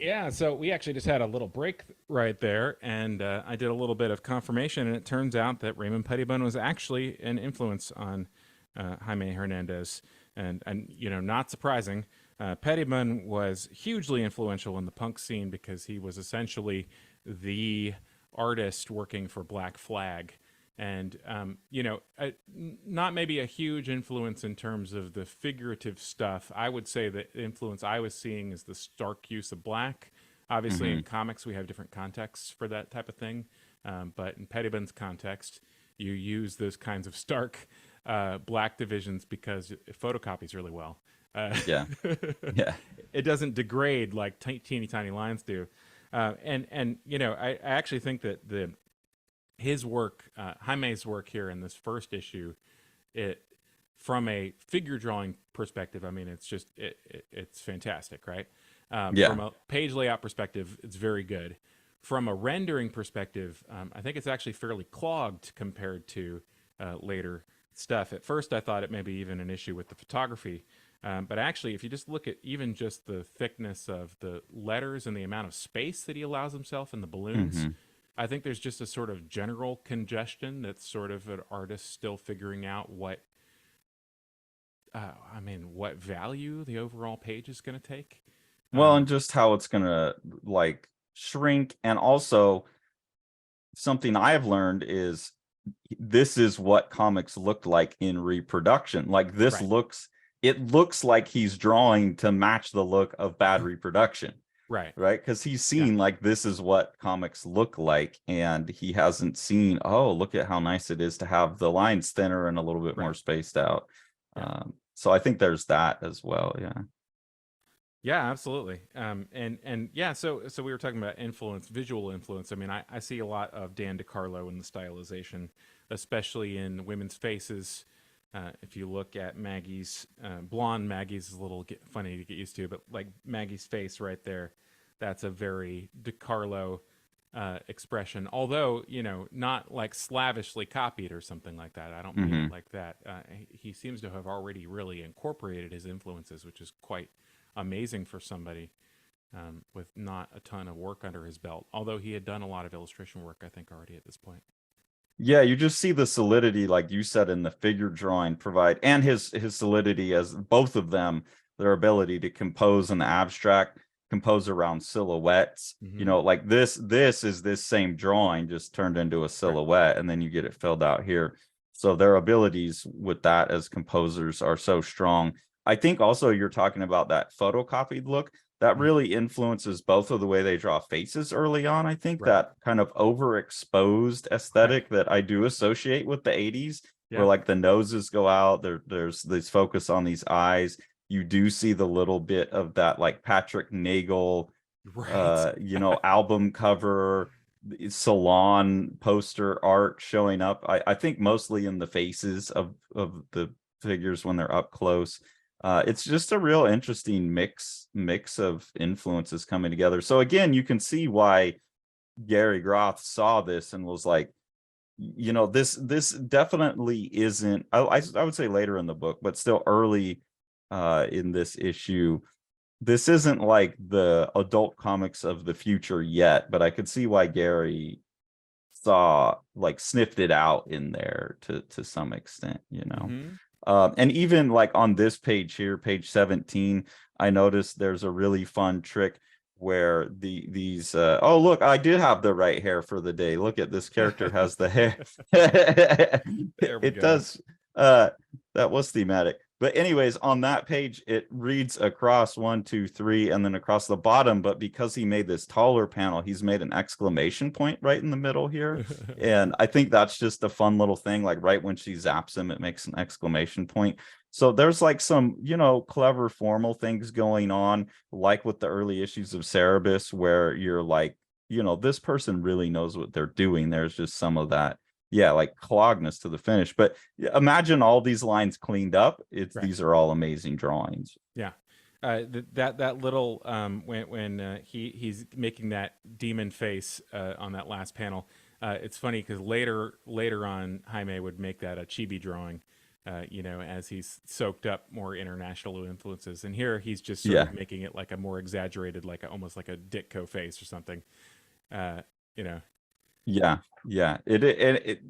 Yeah, so we actually just had a little break right there, and I did a little bit of confirmation, and it turns out that Raymond Pettibone was actually an influence on Jaime Hernandez, and not surprising, Pettibone was hugely influential in the punk scene because he was essentially the artist working for Black Flag, and not maybe a huge influence in terms of the figurative stuff. I would say the influence I was seeing is the stark use of black. Obviously, Hmm. in comics, we have different contexts for that type of thing, but in Pettibone's context, you use those kinds of stark black divisions because it photocopies really well. Uh, Yeah. Yeah. it doesn't degrade like teeny tiny lines do, and I actually think that the his work, Jaime's work here in this first issue, it from a figure drawing perspective, I mean, it's fantastic, right? From Yeah. a page layout perspective, it's very good. From a rendering perspective, I think it's actually fairly clogged compared to later stuff. At first, I thought it may be even an issue with the photography, but actually, if you just look at even just the thickness of the letters and the amount of space that he allows himself in the balloons, Hmm. I think there's just a sort of general congestion that's sort of an artist still figuring out what value the overall page is going to take. Well, and Um, just how it's gonna like shrink, and also something I've learned is this is what comics looked like in reproduction. Like this right, looks, it looks like he's drawing to match the look of bad reproduction, right, right? Because he's yeah, seen like this is what comics look like, and he hasn't seen, oh, look at how nice it is to have the lines thinner and a little bit more right, spaced out. yeah. So I think there's that as well. Yeah. Yeah, absolutely. And yeah, so we were talking about influence, visual influence. I mean, I see a lot of Dan DeCarlo in the stylization, especially in women's faces. If you look at Maggie's blonde, Maggie's is a little funny to get used to, but like Maggie's face right there, that's a very DeCarlo expression. Although not like slavishly copied or something like that. I don't mean it Hmm. like that. He seems to have already really incorporated his influences, which is quite amazing for somebody with not a ton of work under his belt. Although he had done a lot of illustration work, I think, already at this point. Yeah, you just see the solidity, like you said, in the figure drawing provide, and his solidity as both of them, their ability to compose in the abstract, compose around silhouettes. You Mm-hmm. know, like this is this same drawing just turned into a Right. silhouette, and then you get it filled out here. So their abilities with that as composers are so strong. I think also you're talking about that photocopied look that Mm. really influences both of the way they draw faces early on. I think Right. that kind of overexposed Right. aesthetic that I do associate with the 80s, where Yeah. like the noses go out, there's this focus on these eyes. You do see the little bit of that like Patrick Nagel Right. album cover salon poster art showing up. I think mostly in the faces of the figures when they're up close. It's just a real interesting mix of influences coming together. So again, you can see why Gary Groth saw this and was like, this definitely isn't. I would say later in the book, but still early in this issue, this isn't like the adult comics of the future yet, but I could see why Gary saw like sniffed it out in there to some extent. Mm-hmm. And even like on this page here, page 17, I noticed there's a really fun trick where these oh look, I did have the right hair for the day. Look at this character has the hair. There we It go. does that was thematic. But anyways, on that page, it reads across 1, 2, 3, and then across the bottom. But because he made this taller panel, he's made an exclamation point right in the middle here. And I think that's just a fun little thing. Like right when she zaps him, it makes an exclamation point. So there's like some, clever formal things going on, like with the early issues of Cerebus, where you're like, this person really knows what they're doing. There's just some of that, yeah, like clogness to the finish. But imagine all these lines cleaned up. Right. These are all amazing drawings. Yeah. That little when he's making that demon face on that last panel, it's funny because later on Jaime would make that a chibi drawing, as he's soaked up more international influences. And here he's just sort Yeah. of making it like a more exaggerated, almost like a Ditko face or something. Uh, you know, Yeah, yeah.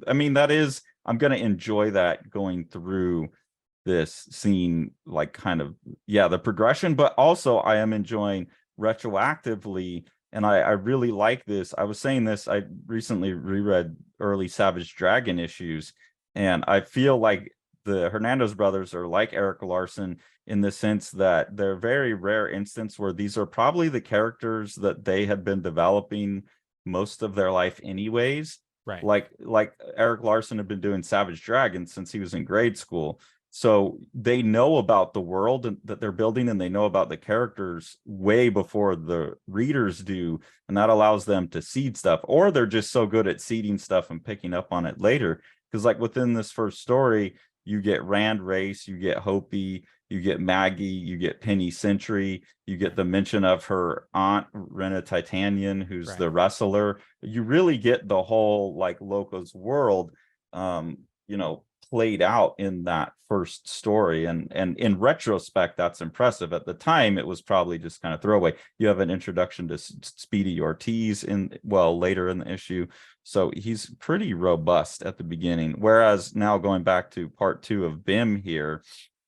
I mean, that is. I'm gonna enjoy that going through this scene, like kind of, yeah, the progression. But also, I am enjoying retroactively, and I really like this. I was saying this. I recently reread early Savage Dragon issues, and I feel like the Hernandez brothers are like Eric Larson in the sense that they're very rare instance where these are probably the characters that they had been developing most of their life anyways. right. Like Eric Larson had been doing Savage Dragon since he was in grade school. So they know about the world that they're building, and they know about the characters way before the readers do, and that allows them to seed stuff, or they're just so good at seeding stuff and picking up on it later. Because like within this first story, you get Rand Race, you get Hopi, you get Maggie, you get Penny Sentry, you get Right. the mention of her aunt Rena Titanian, who's Right. the wrestler. You really get the whole like Loco's world, um, you know, played out in that first story. And in retrospect, that's impressive. At the time, it was probably just kind of throwaway. You have an introduction to Speedy Ortiz later in the issue. So he's pretty robust at the beginning. Whereas now going back to part 2 of Bim here,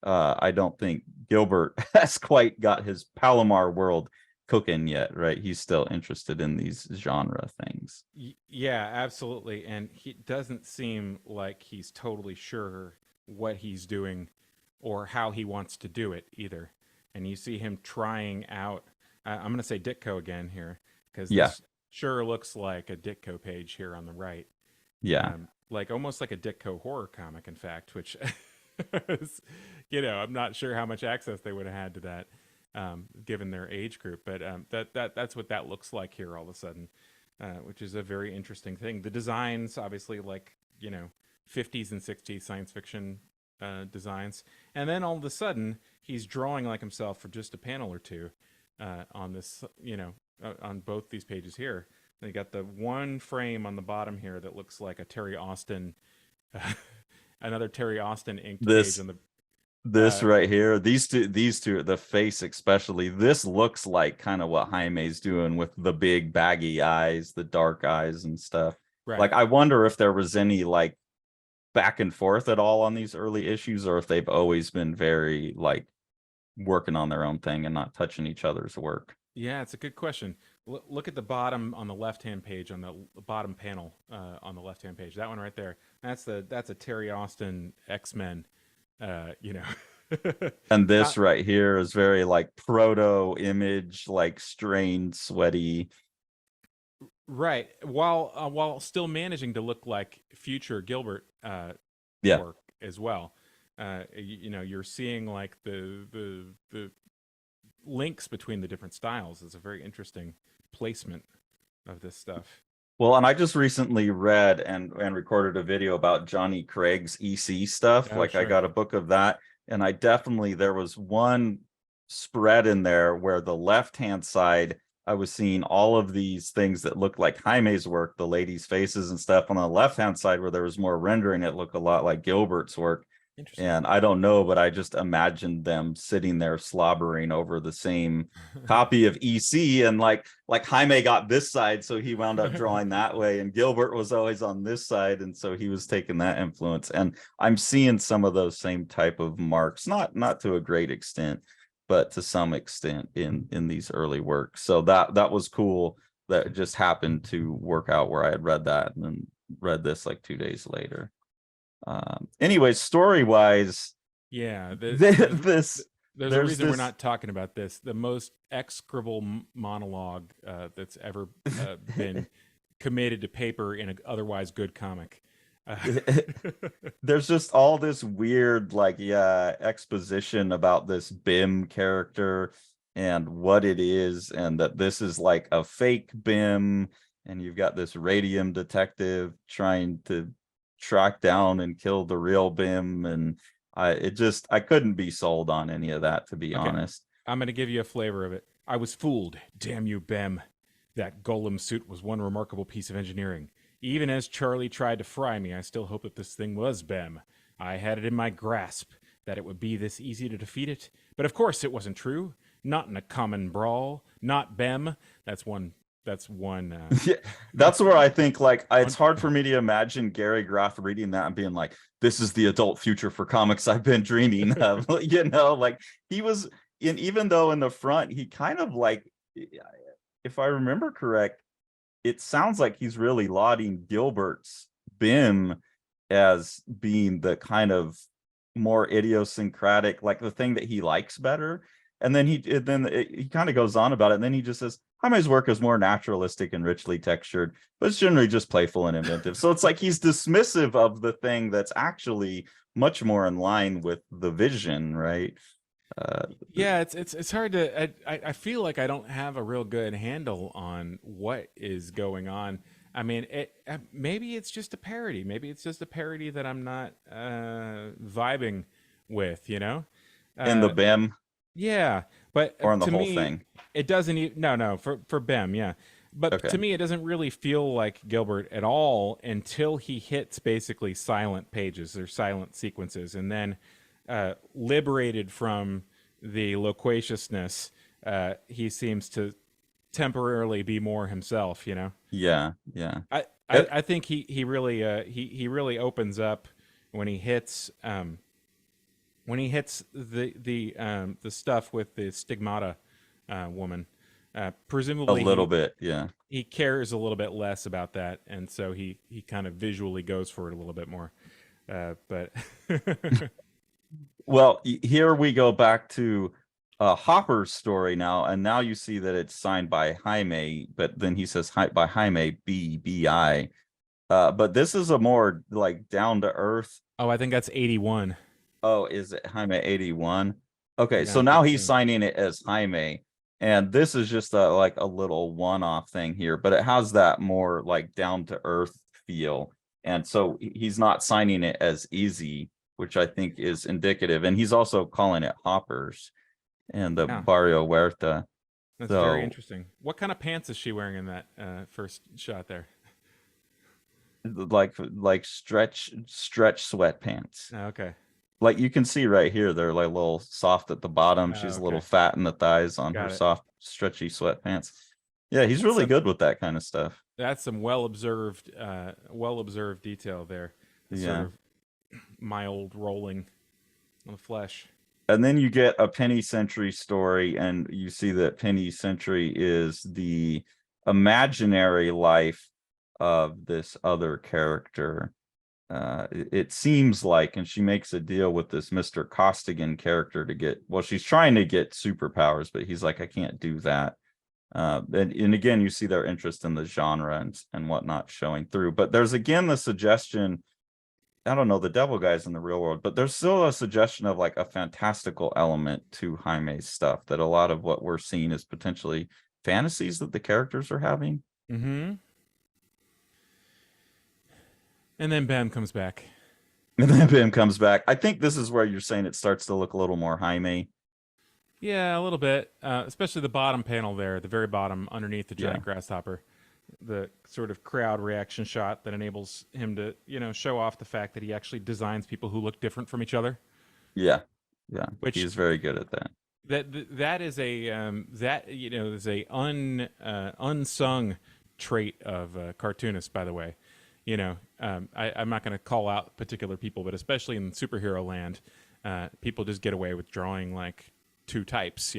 I don't think Gilbert has quite got his Palomar world cooking yet, right? He's still interested in these genre things. Yeah, absolutely. And he doesn't seem like he's totally sure what he's doing or how he wants to do it either. And you see him trying out. I'm going to say Ditko again here because Yeah, this sure looks like a Ditko page here on the right. yeah. Like almost like a Ditko horror comic, in fact, which is, I'm not sure how much access they would have had to that, given their age group. But that's what that looks like here all of a sudden, which is a very interesting thing. The designs, obviously, like 50s and 60s science fiction designs, and then all of a sudden he's drawing like himself for just a panel or two on this, on both these pages here. They got the one frame on the bottom here that looks like a Terry Austin, another Terry Austin inked page This on the. this right here, these two, the face especially, this looks like kind of what Jaime's doing with the big baggy eyes, the dark eyes and stuff. Right. Like I wonder if there was any like back and forth at all on these early issues, or if they've always been very like working on their own thing and not touching each other's work. Yeah, it's a good question. Look at the bottom on the left-hand page, on the bottom panel on the left-hand page. That one right there. That's a Terry Austin X-Men. You know, And this not right here is very like proto image, like strained, sweaty. right. While still managing to look like future Gilbert Yeah. work as well. You're seeing like the links between the different styles. It's a very interesting placement of this stuff. Well, and I just recently read and recorded a video about Johnny Craig's EC stuff. Oh, Like I sure. got a book of that, and I definitely there was one spread in there where the left-hand side I was seeing all of these things that looked like Jaime's work, the ladies' faces and stuff. On the left-hand side where there was more rendering, it looked a lot like Gilbert's work. Interesting. And I don't know, but I just imagined them sitting there slobbering over the same copy of EC, and like Jaime got this side, so he wound up drawing that way, and Gilbert was always on this side, and so he was taking that influence. And I'm seeing some of those same type of marks, not to a great extent, but to some extent in these early works. So that was cool. That just happened to work out where I had read that and then read this like 2 days later. Anyways, story wise, Yeah, this there's a there's reason we're this not talking about this. The most execrable monologue that's ever been committed to paper in an otherwise good comic. Uh, there's just all this weird like exposition about this Bim character and what it is, and that this is like a fake Bim, and you've got this radium detective trying to track down and kill the real Bim. And I couldn't be sold on any of that, to be okay, honest. I'm going to give you a flavor of it. I was fooled. Damn you, Bem. That golem suit was one remarkable piece of engineering. Even as Charlie tried to fry me, I still hope that this thing was Bem. I had it in my grasp that it would be this easy to defeat it. But of course it wasn't true. Not in a common brawl. Not Bem. That's one. That's one. Yeah, that's where I think like it's One hard for panel. me to imagine Gary Graff reading that and being like, "This is the adult future for comics I've been dreaming of." Like he was in, even though in the front he kind of like, if I remember correct, it sounds like he's really lauding Gilbert's Bim as being the kind of more idiosyncratic, like the thing that he likes better. And then he kind of goes on about it, and then he just says Jaime's work is more naturalistic and richly textured, but it's generally just playful and inventive. So it's like he's dismissive of the thing that's actually much more in line with the vision, right? Uh, Yeah, it's hard to. I feel like I don't have a real good handle on what is going on. I mean, maybe it's just a parody. Maybe it's just a parody that I'm not vibing with. in the Uh, BIM yeah, but or in the to whole me, thing. it doesn't. No, for Bem, yeah. But to Okay. me, it doesn't really feel like Gilbert at all until he hits basically silent pages or silent sequences, and then liberated from the loquaciousness, he seems to temporarily be more himself. Yeah, yeah. I think he really opens up when he hits the stuff with the stigmata woman. A Presumably little bit, yeah. he cares a little bit less about that, and so he kind of visually goes for it a little bit more. But Well, here we go back to Hopper's story now, and now you see that it's signed by Jaime, but then he says by Jaime BBI. But this is a more like down to earth. oh, I think that's 81. Oh, is it Jaime 81? Okay, Yeah, so I now think he's so. signing it as Jaime, and this is just like a little one-off thing here, but it has that more like down to earth feel. And so he's not signing it as Easy, which I think is indicative. And he's also calling it Hoppers and the Yeah, Barrio Huerta. that's very So interesting. What kind of pants is she wearing in that first shot there? like stretch sweatpants. Oh, okay. Like you can see right here, they're like a little soft at the bottom. Oh, She's a little okay. fat in the thighs on her Got it. soft, stretchy sweatpants. Yeah, he's That's really some good with that kind of stuff. well observed detail there. The sort Yeah. of mild rolling on the flesh. And then you get a Penny Century story, and you see that Penny Century is the imaginary life of this other character. It seems like, and she makes a deal with this Mr. Costigan character to get, well, she's trying to get superpowers, but he's like, I can't do that. And again, you see their interest in the genre and whatnot showing through. But there's again the suggestion, I don't know, the devil guy's in the real world, but there's still a suggestion of like a fantastical element to Jaime's stuff, that a lot of what we're seeing is potentially fantasies that the characters are having. Mm-hmm. And then Bam comes back. And then Bim comes back. I think this is where you're saying it starts to look a little more Jaime. Yeah, a little bit. Especially the bottom panel there, the very bottom, underneath the Yeah. giant grasshopper. The sort of crowd reaction shot that enables him to, show off the fact that he actually designs people who look different from each other. Yeah. Yeah. Which He's very good at that. that is a that is a unsung trait of cartoonists, by the way. I'm not going to call out particular people, but especially in superhero land, people just get away with drawing like two types.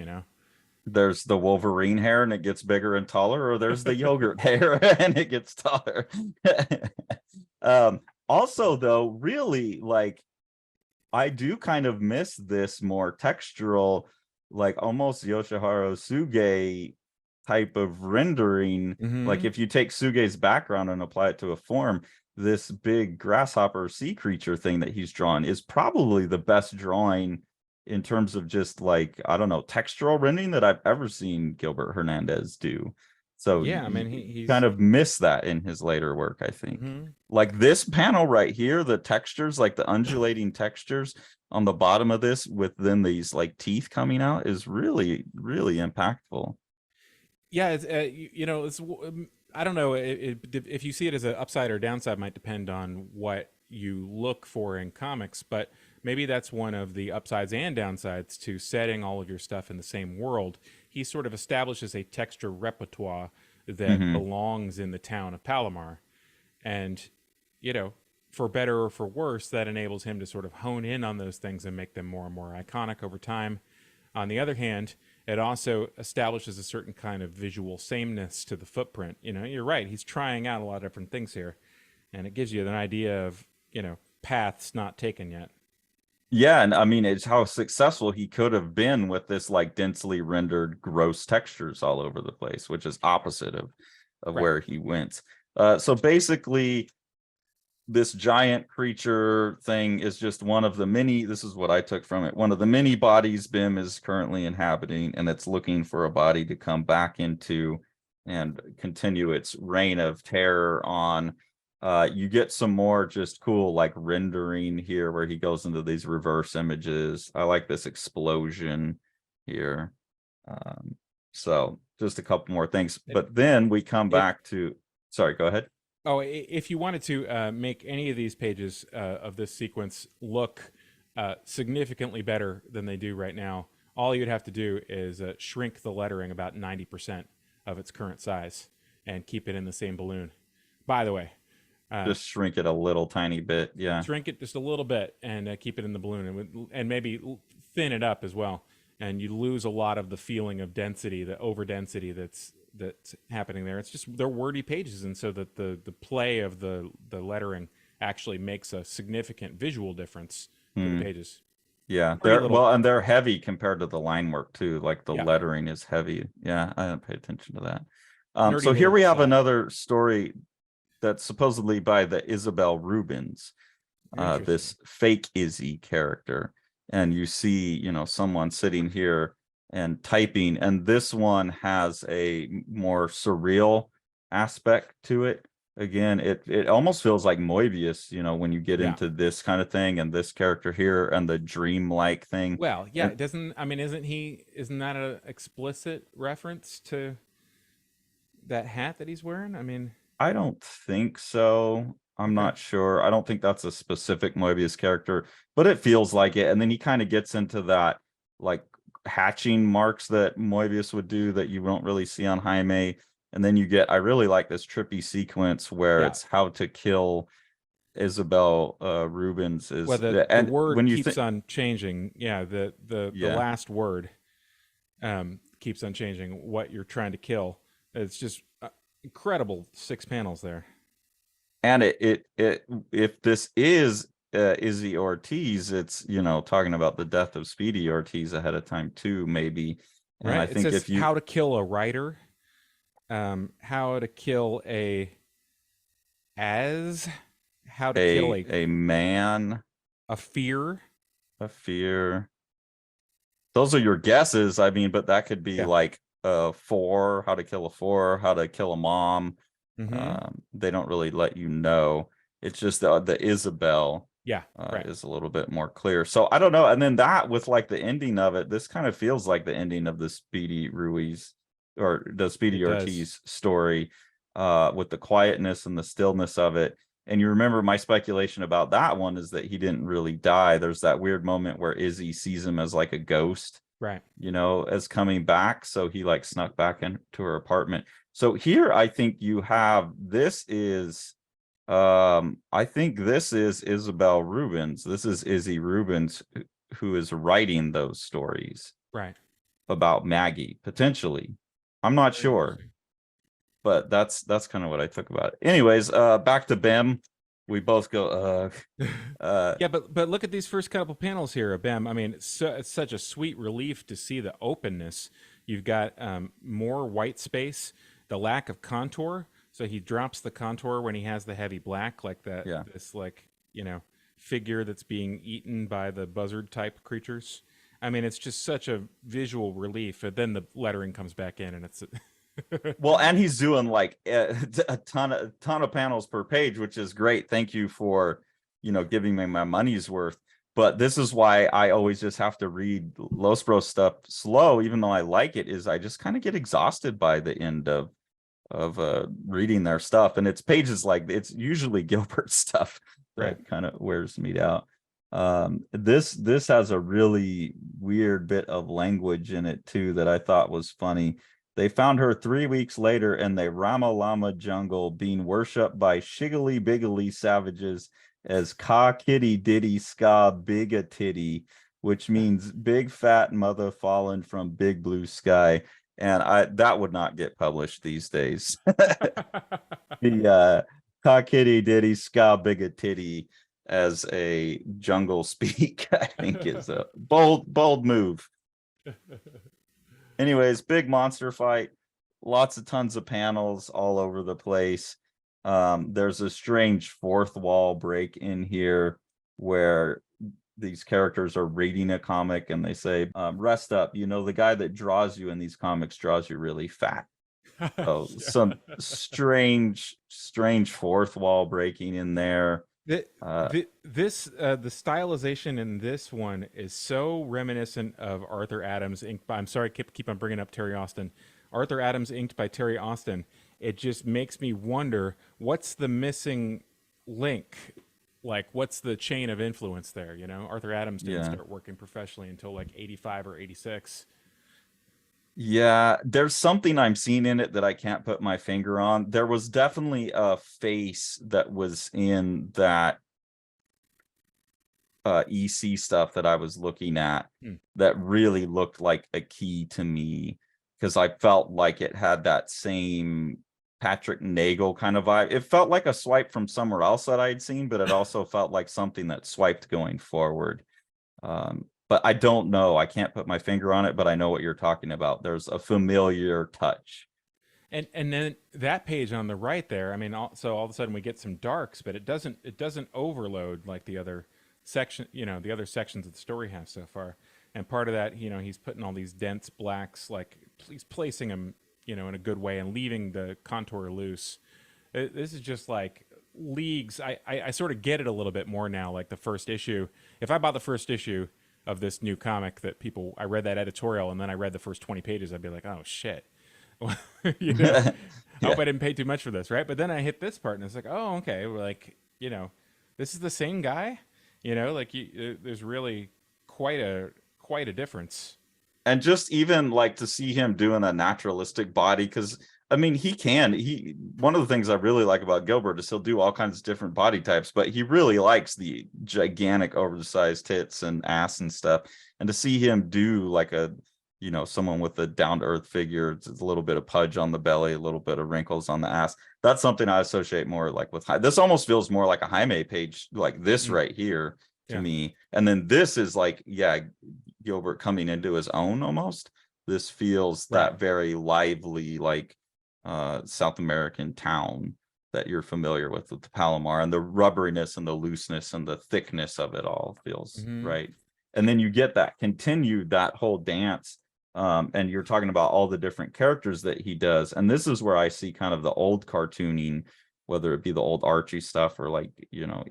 There's the Wolverine hair and it gets bigger and taller, or there's the yogurt hair and it gets taller. Also, though, really, like, I do kind of miss this more textural, like almost Yoshihiro Suge type of rendering. Like Mm-hmm. if you take Suge's background and apply it to a form, this big grasshopper sea creature thing that he's drawn is probably the best drawing in terms of just like, I don't know, textural rendering that I've ever seen Gilbert Hernandez do. So Yeah, I you mean kind he's. of miss that in his later work, I think. Mm-hmm. Like this panel right here, the textures, like the undulating textures on the bottom of this with then these like teeth coming out is really, really impactful. Yeah, it's it's I don't know if you see it as an upside or downside might depend on what you look for in comics, but maybe that's one of the upsides and downsides to setting all of your stuff in the same world. He sort of establishes a texture repertoire that Hmm. belongs in the town of Palomar. And, you know, for better or for worse, that enables him to sort of hone in on those things and make them more and more iconic over time. On the other hand, it also establishes a certain kind of visual sameness to the footprint. You know, you're right. He's trying out a lot of different things here, and it gives you an idea of, paths not taken yet. Yeah, and I mean, it's how successful he could have been with this like densely rendered gross textures all over the place, which is opposite of Right. where he went. So basically, this giant creature thing is just one of the many, this is what I took from it, one of the many bodies Bim is currently inhabiting, and it's looking for a body to come back into and continue its reign of terror on. You get some more just cool like rendering here where he goes into these reverse images. I like this explosion here. So just a couple more things, but then we come If back to, sorry, go ahead. if you wanted to make any of these pages of this sequence look significantly better than they do right now, all you'd have to do is shrink the lettering about 90% of its current size and keep it in the same balloon. By the way, Just shrink it a little tiny bit. Yeah. shrink it just a little bit and keep it in the balloon, and maybe thin it up as well, and you lose a lot of the feeling of density, the over density that's happening there. It's just they're wordy pages, and so that the play of the lettering actually makes a significant visual difference to the pages. Yeah, Pretty they're little. well, and they're heavy compared to the line work too. Like the Yeah, lettering is heavy. Yeah, I didn't pay attention to that. nerdy So here little we have style. another story that's supposedly by the Isabel Rubens, Interesting. this fake Izzy character. And you see, someone sitting here and typing, and this one has a more surreal aspect to it. Again, it almost feels like Moebius, when you get Yeah. into this kind of thing, and this character here and the dream-like thing. Well, yeah. And It doesn't. I mean, Isn't that a explicit reference to that hat that he's wearing? I mean, I don't think so. I'm okay. not sure. I don't think that's a specific Moebius character, but it feels like it. And then he kind of gets into that like hatching marks that Moebius would do that you don't really see on Jaime. And then you get, I really like this trippy sequence where Yeah. it's how to kill Isabel Rubens Well, is, the and word when you keeps think, on changing. Yeah. The yeah. last word keeps on changing. What you're trying to kill. It's just incredible 6 panels there. And it if this is Izzy Ortiz, it's talking about the death of Speedy Ortiz ahead of time too, maybe. And I Right. It think says if you how to kill a writer, how to kill as, how to kill a man, a fear. a fear, those are your guesses. I mean, but that could be Yeah. like four, how to kill a four, how to kill a mom. Mm-hmm. They don't really let you know. It's just the Isabel Yeah. Right. is a little bit more clear. So I don't know. And then that with like the ending of it, this kind of feels like the ending of the Speedy Ruiz or the Speedy It does. Ortiz story, with the quietness and the stillness of it. And you remember my speculation about that one is that he didn't really die. There's that weird moment where Izzy sees him as like a ghost, Right. as coming back. So he like snuck back into her apartment. So here I think you have, this is I think this is Isabel Rubens. This is Izzy Rubens who is writing those stories Right. about Maggie, potentially. I'm not Very sure, interesting. but that's kind of what I took about it. Anyways, back to Bim. We both go Yeah, but look at these first couple panels here, Bam. I mean, it's such a sweet relief to see the openness. You've got more white space, the lack of contour. So he drops the contour when he has the heavy black, like that. yeah. This figure that's being eaten by the buzzard type creatures. I mean, it's just such a visual relief. And then the lettering comes back in, and it's Well, and he's doing like a ton of panels per page, which is great. Thank you for, giving me my money's worth. But this is why I always just have to read Los Bros stuff slow, even though I like it, is I just kind of get exhausted by the end of reading their stuff. And it's pages like, it's usually Gilbert stuff Right. that kind of wears me out. This has a really weird bit of language in it too that I thought was funny. They found her 3 weeks later in the Ramalama jungle being worshipped by shiggly biggly savages as Ka Kitty Diddy Ska Big Titty, which means big fat mother fallen from big blue sky. And that would not get published these days. The Ka Kitty Diddy Ska Big Titty as a jungle speak, I think is a bold move. Anyways, big monster fight, lots of tons of panels all over the place. There's a strange fourth wall break in here where these characters are reading a comic and they say, rest up, the guy that draws you in these comics draws you really fat. Oh, Yeah. some strange fourth wall breaking in there. The stylization in this one is so reminiscent of Arthur Adams inked by, I'm sorry, keep on bringing up Terry Austin. Arthur Adams inked by Terry Austin. It just makes me wonder, what's the missing link? Like, what's the chain of influence there? Arthur Adams didn't start working professionally until like 85 or 86. Yeah, there's something I'm seeing in it that I can't put my finger on. There was definitely a face that was in that EC stuff that I was looking at that really looked like a key to me, because I felt like it had that same Patrick Nagel kind of vibe. It felt like a swipe from somewhere else that I'd seen, but it also felt like something that swiped going forward. But I don't know. I can't put my finger on it, but I know what you're talking about. There's a familiar touch. And then that page on the right there, I mean, so all of a sudden we get some darks, but it doesn't overload like the other section, the other sections of the story have so far. And part of that, he's putting all these dense blacks, like he's placing them, in a good way and leaving the contour loose. This is just like leagues. I sort of get it a little bit more now. Like the first issue, if I bought the first issue of this new comic I read that editorial and then I read the first 20 pages, I'd be like, oh shit. I hope I didn't pay too much for this, right? But then I hit this part and it's like, oh, okay, like, this is the same guy, there's really quite a difference. And just even like to see him doing a naturalistic body, because I mean, one of the things I really like about Gilbert is he'll do all kinds of different body types, but he really likes the gigantic oversized tits and ass and stuff. And to see him do like someone with a down to earth figure, it's a little bit of pudge on the belly, a little bit of wrinkles on the ass. That's something I associate more like with this. Almost feels more like a Jaime page, like this right here to me. And then this is like, Gilbert coming into his own almost. This feels that very lively, like South American town that you're familiar with the Palomar, and the rubberiness and the looseness and the thickness of it all feels right. And then you get that whole dance. And you're talking about all the different characters that he does. And this is where I see kind of the old cartooning, whether it be the old Archie stuff or like,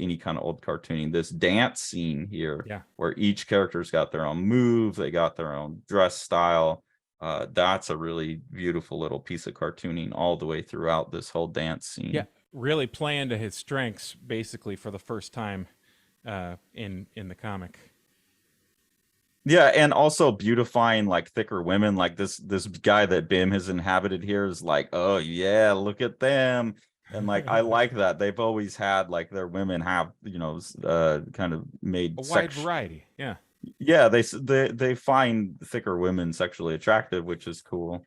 any kind of old cartooning, this dance scene here where each character's got their own move, they got their own dress style. That's a really beautiful little piece of cartooning all the way throughout this whole dance scene. Yeah, really playing to his strengths basically for the first time in the comic. Yeah, and also beautifying like thicker women, like this guy that Bim has inhabited here is like, oh yeah, look at them. And like I like that they've always had like their women have kind of made a wide variety. Yeah, they find thicker women sexually attractive, which is cool.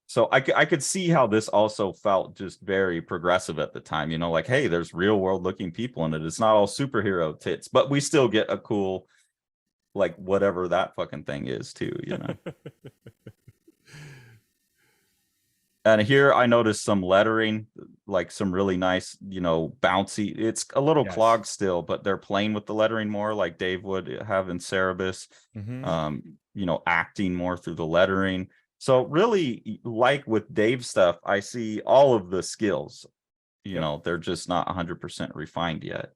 So I could see how this also felt just very progressive at the time, like, hey, there's real world looking people in it. It's not all superhero tits, but we still get a cool, like, whatever that fucking thing is too, And here I noticed some lettering, like some really nice, bouncy. It's a little clogged still, but they're playing with the lettering more, like Dave would have in Cerebus. Acting more through the lettering. So really, like with Dave's stuff, I see all of the skills. They're just not 100% refined yet.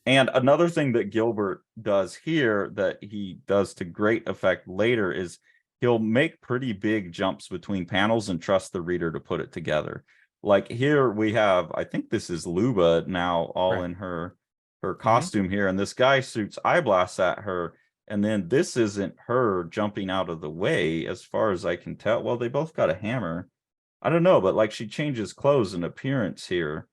And another thing that Gilbert does here that he does to great effect later is he'll make pretty big jumps between panels and trust the reader to put it together. Like here we have, I think this is Luba now, all Right. in her Mm-hmm. costume here, and this guy shoots eye blasts at her, and then this isn't her jumping out of the way, as far as I can tell. Well, they both got a hammer. I don't know, but like she changes clothes and appearance here,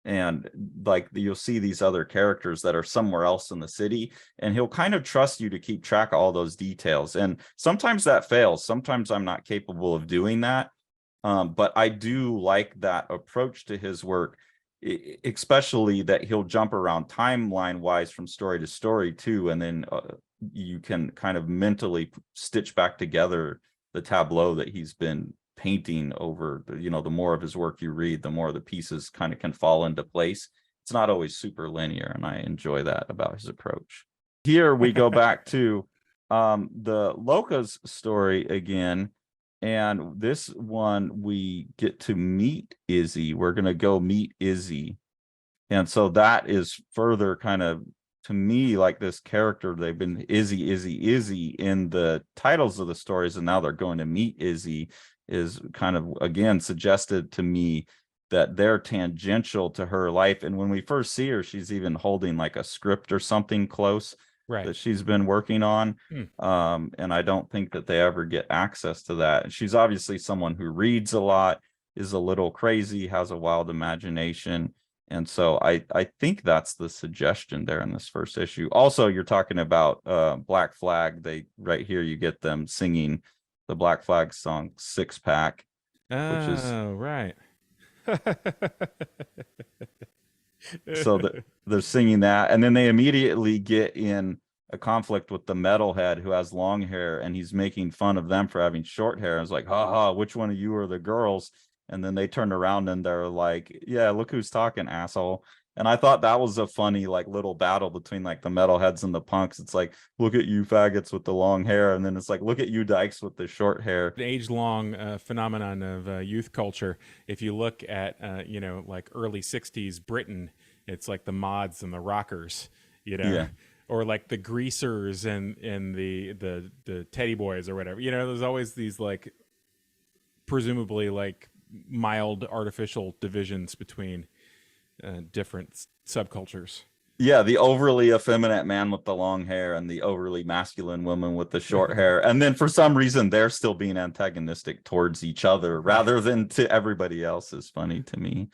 and like you'll see these other characters that are somewhere else in the city, and he'll kind of trust you to keep track of all those details, and sometimes that fails. Sometimes I'm not capable of doing that, but I do like that approach to his work, especially that he'll jump around timeline wise from story to story too, and then you can kind of mentally stitch back together the tableau that he's been painting over. The more of his work you read, the more the pieces kind of can fall into place. It's not always super linear, and I enjoy that about his approach. Here we go back to the Loca's story again, and this one we get to meet Izzy. We're gonna go meet Izzy, and so that is further kind of, to me, like this character. They've been Izzy, Izzy, Izzy in the titles of the stories, and now they're going to meet Izzy, is kind of again suggested to me that they're tangential to her life. And when we first see her, she's even holding like a script or something close Right. that she's been working on. Hmm. And I don't think that they ever get access to that. And she's obviously someone who reads a lot, is a little crazy, has a wild imagination. And so I think that's the suggestion there in this first issue. Also, you're talking about Black Flag. They right here you get them singing the Black Flag song Six Pack, which is, Oh, right. so that they're singing that, and then they immediately get in a conflict with the metalhead who has long hair, and he's making fun of them for having short hair. And it's like, ha ha, which one of you are the girls? And then they turn around and they're like, yeah, look who's talking, asshole. And I thought that was a funny like little battle between like the metalheads and the punks. It's like, look at you faggots with the long hair, and then it's like, look at you dykes with the short hair. An age-long phenomenon of youth culture. If you look at, like early '60s Britain, it's like the mods and the rockers, you know, Yeah. or like the greasers and the teddy boys or whatever. There's always these like presumably like mild artificial divisions between different subcultures. Yeah, the overly effeminate man with the long hair and the overly masculine woman with the short hair. And then for some reason, they're still being antagonistic towards each other Right. rather than to everybody else, is funny to me.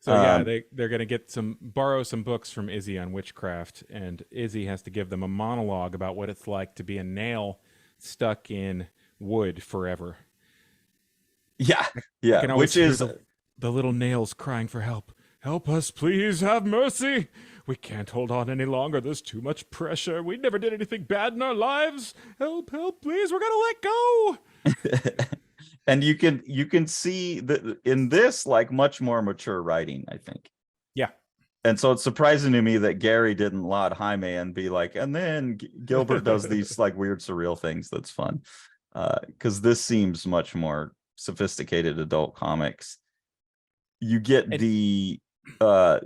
So yeah, Um, they're gonna borrow some books from Izzy on witchcraft, and Izzy has to give them a monologue about what it's like to be a nail stuck in wood forever. yeah, I yeah, can always which hear is, the little nails crying for help. Help us, please, have mercy. We can't hold on any longer. There's too much pressure. We never did anything bad in our lives. Help, help, please. We're gonna let go. and you can see that in this like much more mature writing, I think. Yeah. And so it's surprising to me that Gary didn't laud Jaime and be like, and then Gilbert does these like weird surreal things. That's fun. Because this seems much more sophisticated adult comics. You get And the uh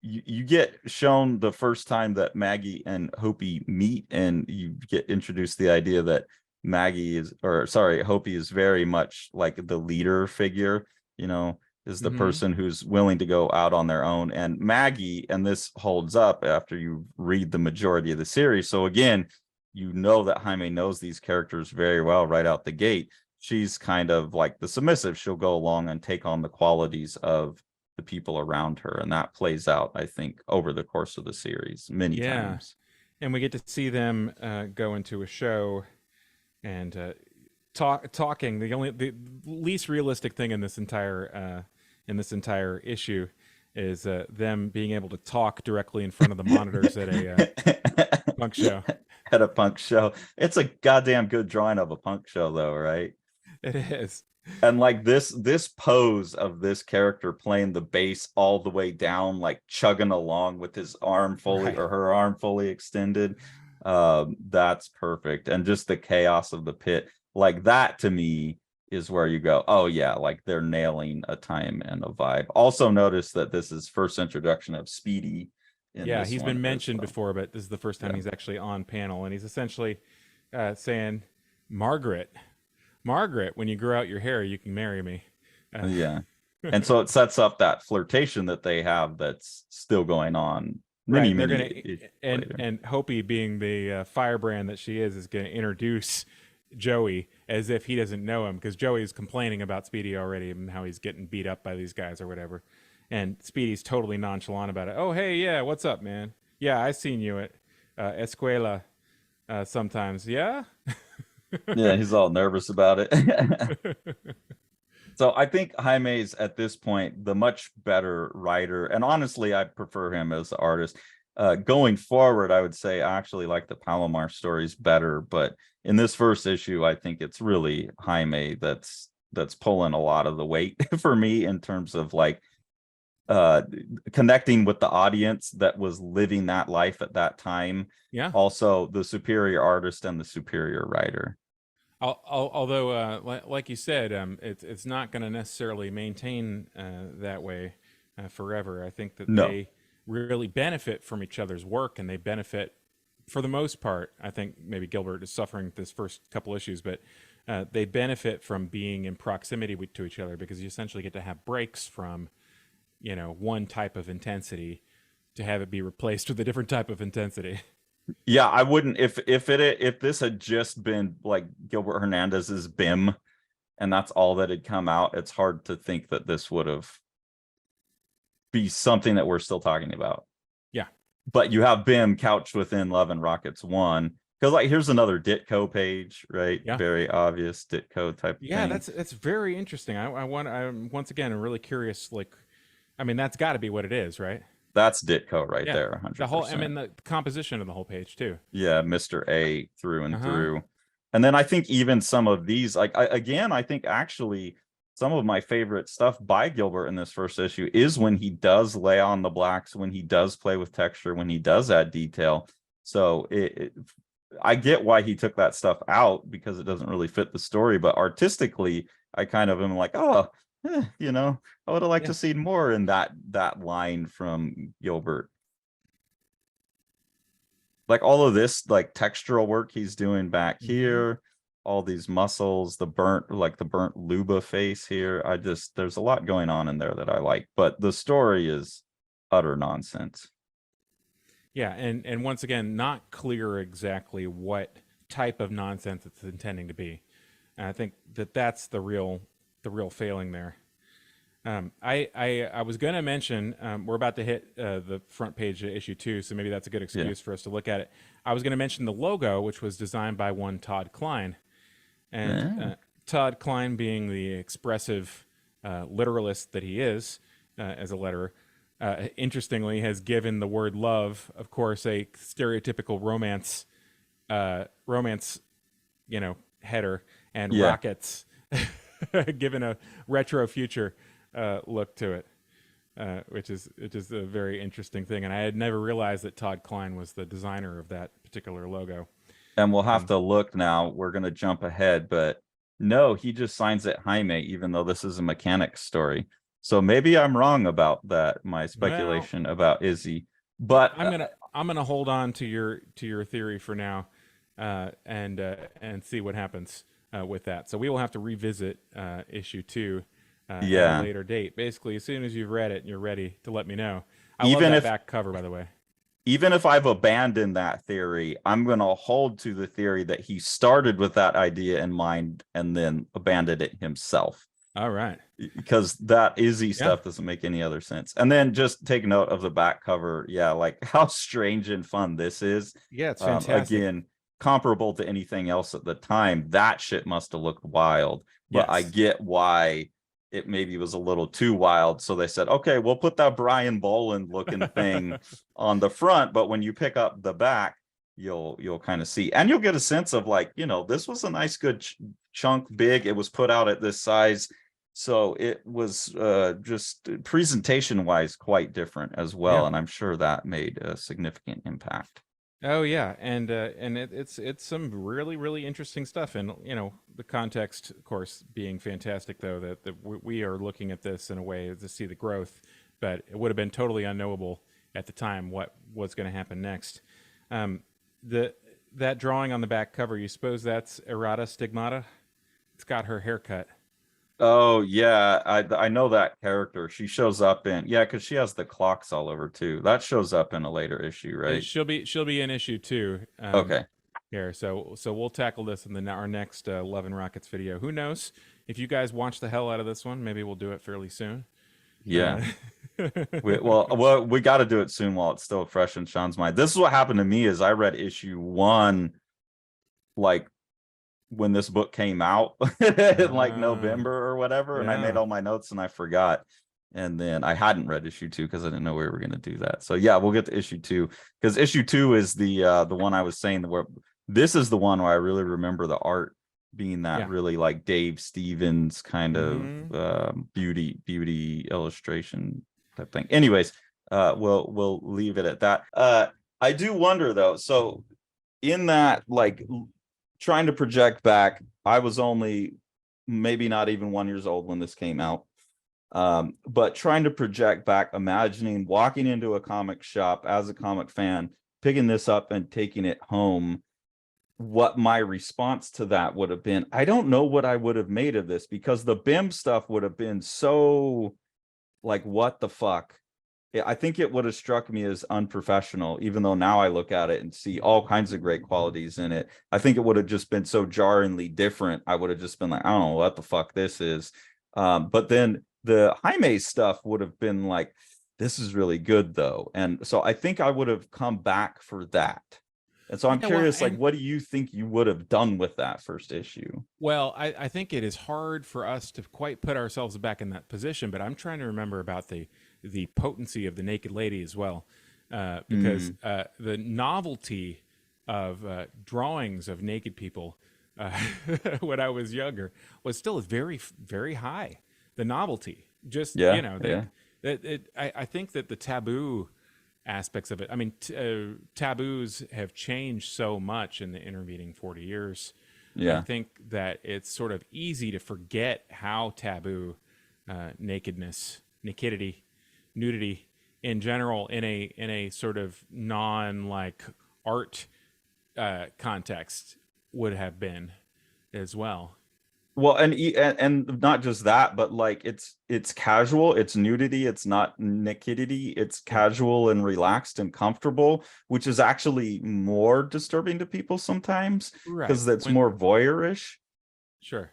you get shown the first time that Maggie and Hopi meet, and you get introduced the idea that Hopi is very much like the leader figure, is the mm-hmm. person who's willing to go out on their own. And Maggie, and this holds up after you read the majority of the series. So again, that Jaime knows these characters very well right out the gate. She's kind of like the submissive. She'll go along and take on the qualities of the people around her, and that plays out, I think, over the course of the series many Yeah. times. And we get to see them go into a show and talking. The least realistic thing in this entire issue is them being able to talk directly in front of the monitors at a punk show. At a punk show. It's a goddamn good drawing of a punk show though, right? It is. And like this pose of this character playing the bass all the way down, like chugging along with his arm fully, Right. or her arm fully extended, that's perfect. And just the chaos of the pit, like that to me is where you go, oh yeah, like they're nailing a time and a vibe. Also notice that this is first introduction of Speedy in Yeah, this he's one been as mentioned well. before, but this is the first time Yeah. he's actually on panel, and he's essentially saying, "Margaret, Margaret, when you grow out your hair, you can marry me." Uh, Yeah. And so it sets up that flirtation that they have that's still going on Right, many, and they're many gonna issues and later. and Hopi, being the firebrand that she is gonna introduce Joey as if he doesn't know him, because Joey's complaining about Speedy already and how he's getting beat up by these guys or whatever, and Speedy's totally nonchalant about it. Oh, hey, yeah, what's up, man? Yeah, I seen you at Escuela sometimes. Yeah. Yeah, he's all nervous about it. So I think Jaime's at this point the much better writer, and honestly, I prefer him as the artist. Going forward, I would say I actually like the Palomar stories better, but in this first issue, I think it's really Jaime that's pulling a lot of the weight for me in terms of like uh connecting with the audience that was living that life at that time. Yeah. Also, the superior artist and the superior writer. Although, like you said, it's not going to necessarily maintain that way forever. I think that No. they really benefit from each other's work, and they benefit for the most part. I think maybe Gilbert is suffering this first couple issues, but they benefit from being in proximity to each other, because you essentially get to have breaks from one type of intensity to have it be replaced with a different type of intensity. Yeah, I wouldn't if this had just been like Gilbert Hernandez's BIM and that's all that had come out, it's hard to think that this would have be something that we're still talking about. Yeah. But you have BIM couched within Love and Rockets 1. Because like here's another Ditko page, right? Yeah. Very obvious Ditko type Yeah, thing. that's very interesting. I'm once again really curious. Like, I mean, that's got to be what it is, right? That's Ditko right Yeah, there, the whole. I 100%. mean, the composition of the whole page too. Yeah, Mr. A through Uh and huh. through. And then I think even some of these, like I think actually some of my favorite stuff by Gilbert in this first issue is when he does lay on the blacks, when he does play with texture, when he does add detail. So I get why he took that stuff out because it doesn't really fit the story, but artistically, I kind of am like, oh, I would have liked Yeah. to see more in that line from Gilbert. Like all of this like textural work he's doing back Mm-hmm. here, all these muscles, the burnt luba face here. There's a lot going on in there that I like, but the story is utter nonsense. Yeah, and once again, not clear exactly what type of nonsense it's intending to be. And I think that that's the real failing there. I was going to mention, we're about to hit the front page of issue 2, so maybe that's a good Yeah. excuse for us to look at it. I was going to mention the logo, which was designed by one Todd Klein, and Yeah. Todd Klein, being the expressive literalist that he is as a letterer, interestingly has given the word love, of course, a stereotypical romance, header, and Yeah. rockets, given a retro future look to it, which is a very interesting thing. And I had never realized that Todd Klein was the designer of that particular logo. And we'll have Um, to look now. We're gonna jump ahead, but no, he just signs it Jaime, even though this is a mechanics story. So maybe I'm wrong about that, my well, speculation about Izzy. I- But I'm gonna I'm gonna hold on to your theory for now, and see what happens with that. So we will have to revisit issue 2 at a yeah, later date. Basically, as soon as you've read it and you're ready to let me know. I love even that if back cover, by the way. even if I've abandoned that theory, I'm going to hold to the theory that he started with that idea in mind and then abandoned it himself. All right. Because that Izzy Yeah. stuff doesn't make any other sense. And then just take note of the back cover. Yeah, like how strange and fun this is. Yeah, it's fantastic. Again, comparable to anything else at the time. That shit must have looked wild. But I Yes. get why it maybe was a little too wild. So they said, okay, we'll put that Brian Boland looking thing on the front, but when you pick up the back, you'll kind of see, and you'll get a sense of like, this was a nice good chunk big. It was put out at this size. So it was just presentation wise quite different as well. Yeah. And I'm sure that made a significant impact. Oh yeah, and it's some really really interesting stuff, and the context, of course, being fantastic though that we are looking at this in a way to see the growth, but it would have been totally unknowable at the time what was going to happen next. Um, the that drawing on the back cover, you suppose that's errata stigmata? It's got her haircut. Oh yeah, I know that character. She shows up in, yeah, because she has the clocks all over too. That shows up in a later issue, right? She'll be an issue too. Okay. Here, so we'll tackle this in our next Love and Rockets video. Who knows if you guys watch the hell out of this one? Maybe we'll do it fairly soon. Yeah. Uh, We got to do it soon while it's still fresh in Sean's mind. This is what happened to me is I read issue 1 like when this book came out in like November or whatever, and I made yeah. all my notes and I forgot. And then I hadn't read issue 2 because I didn't know we were going to do that. So yeah, we'll get to issue 2 because issue 2 is the one I was saying where this is the one where I really remember the art being that Yeah. really like Dave Stevens kind of Mm-hmm. beauty illustration type thing. Anyways, we'll leave it at that. I do wonder though. So in that like trying to project back, I was only maybe not even 1 years old when this came out. But trying to project back, imagining walking into a comic shop as a comic fan, picking this up and taking it home, what my response to that would have been. I don't know what I would have made of this because the BIM stuff would have been so like, what the fuck? I think it would have struck me as unprofessional, even though now I look at it and see all kinds of great qualities in it. I think it would have just been so jarringly different. I would have just been like, I don't know what the fuck this is. But then the Jaime stuff would have been like, this is really good though. And so I think I would have come back for that. And so I'm Yeah. Well, curious, like, what do you think you would have done with that first issue? I think it is hard for us to quite put ourselves back in that position, but I'm trying to remember about the potency of the naked lady as well, because the novelty of drawings of naked people uh, when I was younger was still very very high. The novelty, just Yeah, yeah, I think that the taboo aspects of it. I mean, taboos have changed so much in the intervening 40 years. I yeah, think that it's sort of easy to forget how taboo nakedness, nakedity, nudity in general in a sort of non like art context would have been as well. well, and not just that, but like it's casual, it's nudity, it's not nakedity, it's Yeah, casual and relaxed and comfortable, which is actually more disturbing to people sometimes right. because that's When more voyeurish. sure,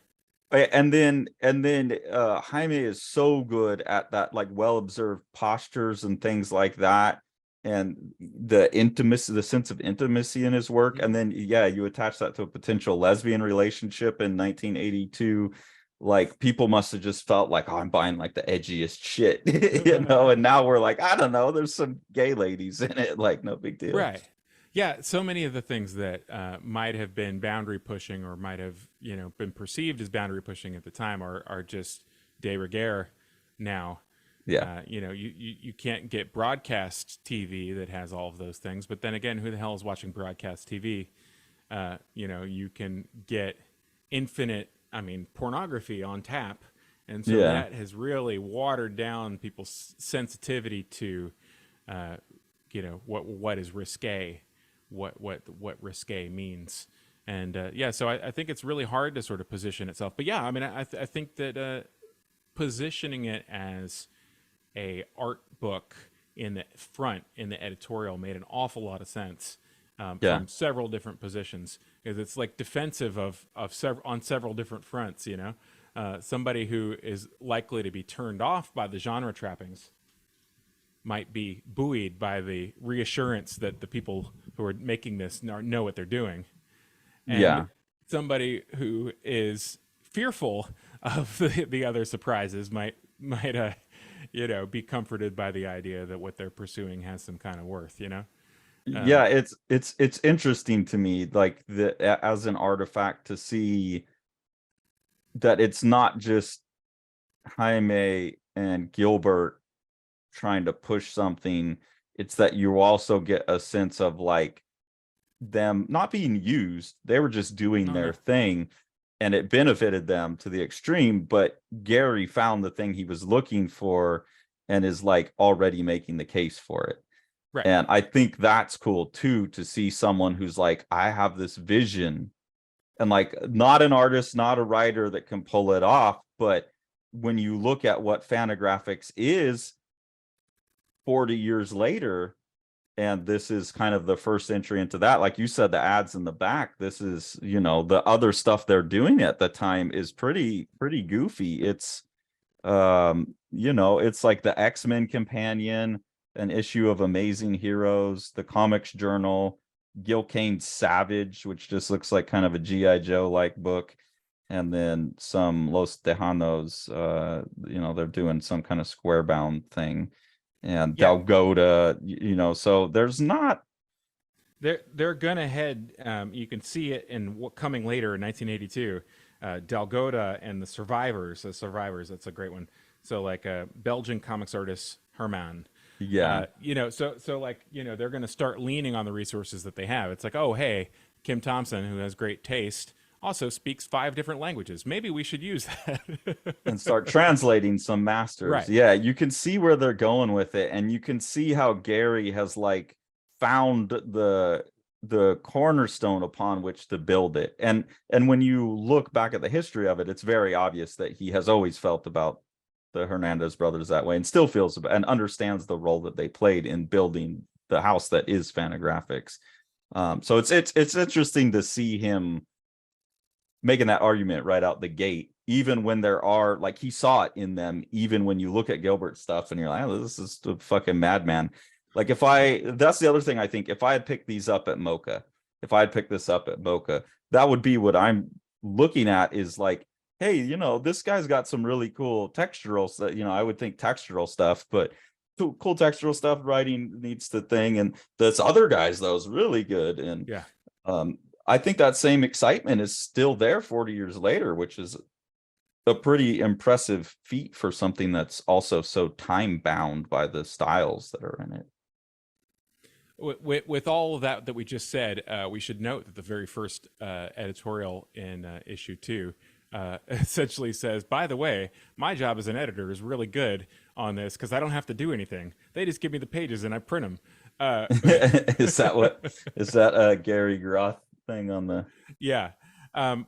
And then Jaime is so good at that, like well observed postures and things like that, and the intimacy, the sense of intimacy in his work. Mhm. And then yeah, you attach that to a potential lesbian relationship in 1982. Like people must have just felt like, oh, I'm buying like the edgiest shit, and now we're like, I don't know, there's some gay ladies in it, like no big deal. Right. Yeah, so many of the things that might have been boundary pushing or might have been perceived as boundary pushing at the time are just de rigueur now. Yeah, You can't get broadcast TV that has all of those things. But then again, who the hell is watching broadcast TV? You can get infinite, I mean, pornography on tap. And so yeah. that has really watered down people's sensitivity to, what is risque, what risque means. And yeah, so I think it's really hard to sort of position itself. But yeah, I mean, I think that positioning it as a art book in the front in the editorial made an awful lot of sense Yeah. from several different positions because it's like defensive on several different fronts. Somebody who is likely to be turned off by the genre trappings might be buoyed by the reassurance that the people who are making this know what they're doing, and Yeah. somebody who is fearful of the other surprises might be comforted by the idea that what they're pursuing has some kind of worth. Yeah, um, it's interesting to me, like as an artifact to see that it's not just Jaime and Gilbert trying to push something. It's that you also get a sense of like them not being used. They were just doing oh their yeah, thing and it benefited them to the extreme. But Gary found the thing he was looking for and is like already making the case for it. right, And I think that's cool too, to see someone who's like, I have this vision, and like not an artist, not a writer that can pull it off, but when you look at what Fantagraphics is 40 years later, and this is kind of the first entry into that, like you said, the ads in the back, this is, you know, the other stuff they're doing at the time is pretty goofy. It's you know, it's like the X-Men companion, an issue of Amazing Heroes, the Comics Journal, Gil Kane's Savage, which just looks like kind of a GI Joe like book, and then some Los Tejanos, you know, they're doing some kind of square bound thing, and Yeah. Dalgota, you know, so there's not. They're gonna head. You can see it in what coming later in 1982. Dalgota and the Survivors. The Survivors. That's a great one. So like Belgian comics artist Herman. Yeah. You know, so like, you know, they're gonna start leaning on the resources that they have. It's like, oh hey, Kim Thompson, who has great taste, also speaks 5 different languages. Maybe we should use that. And start translating some masters. Right. Yeah, you can see where they're going with it, and you can see how Gary has like found the cornerstone upon which to build it. And when you look back at the history of it, it's very obvious that he has always felt about the Hernandez brothers that way, and still feels about, and understands the role that they played in building the house that is Fantagraphics. So it's interesting to see him making that argument right out the gate, even when there are, like, he saw it in them, even when you look at Gilbert's stuff and you're like, oh, this is a fucking madman. Like, that's the other thing, I think, if I had picked these up at Mocha, if I had picked this up at Mocha, that would be what I'm looking at, is like, hey, you know, this guy's got some really cool textural stuff, you know, I would think textural stuff, but cool textural stuff, writing needs the thing, and this other guy's, though, is really good. And Yeah. I think that same excitement is still there 40 years later, which is a pretty impressive feat for something that's also so time bound by the styles that are in it. With all of that we just said, we should note that the very first editorial in issue 2 essentially says, by the way, my job as an editor is really good on this because I don't have to do anything. They just give me the pages and I print them. Is that a Gary Groth thing on the? Yeah.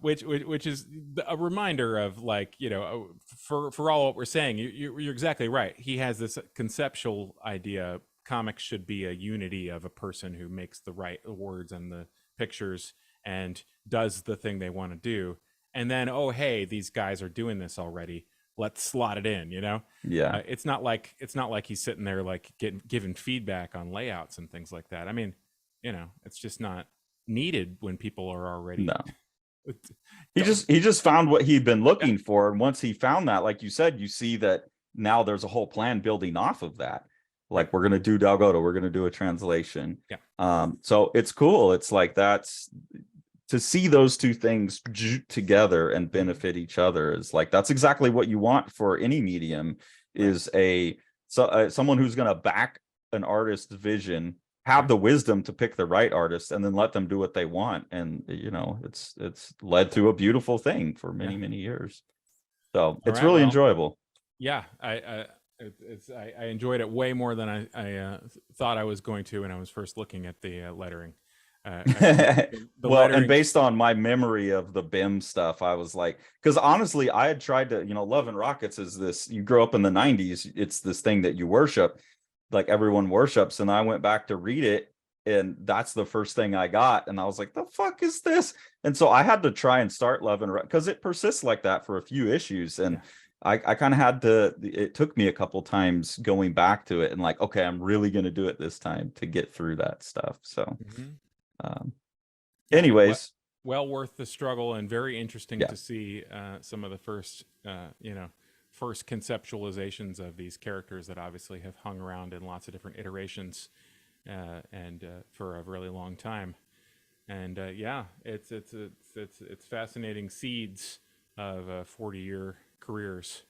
Which is a reminder of, like, you know, for all what we're saying, you're exactly right. He has this conceptual idea. Comics should be a unity of a person who makes the right words and the pictures and does the thing they want to do. And then, oh, hey, these guys are doing this already. Let's slot it in, you know? Yeah. It's not like he's sitting there like giving feedback on layouts and things like that. I mean, you know, it's just not needed when people are already. No. He just found what he'd been looking for, and once he found that, like you said, you see that now there's a whole plan building off of that. Like, we're gonna do Dalgota, we're gonna do a translation. Yeah. So it's cool. It's like, that's to see those two things together and benefit each other, is like, that's exactly what you want for any medium, is someone who's gonna back an artist's vision, have the wisdom to pick the right artist, and then let them do what they want. And, you know, it's led to a beautiful thing for many years. So it's really enjoyable. Yeah, I enjoyed it way more than I thought I was going to when I was first looking at the lettering. And based on my memory of the BIM stuff, I was like, because honestly, I had tried to, you know, Love and Rockets is this, you grow up in the 90s, it's this thing that you worship, like everyone worships, and I went back to read it, and that's the first thing I got, and I was like, the fuck is this? And so I had to try and start Love and Rockets, because it persists like that for a few issues, and I kind of had to, it took me a couple times going back to it and like, okay, I'm really going to do it this time to get through that stuff. So anyways, well worth the struggle, and very interesting to see some of the first first conceptualizations of these characters that obviously have hung around in lots of different iterations and for a really long time. And it's fascinating seeds of 40-year careers.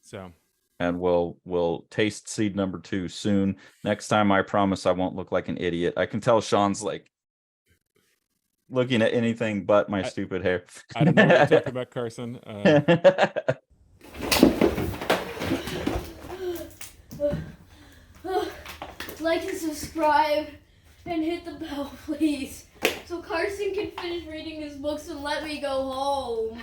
So, and we'll taste seed number 2 soon. Next time, I promise I won't look like an idiot. I can tell Sean's like looking at anything but my stupid hair. I don't know what you're talking about, Carson. Like and subscribe and hit the bell, please, so Carson can finish reading his books and let me go home.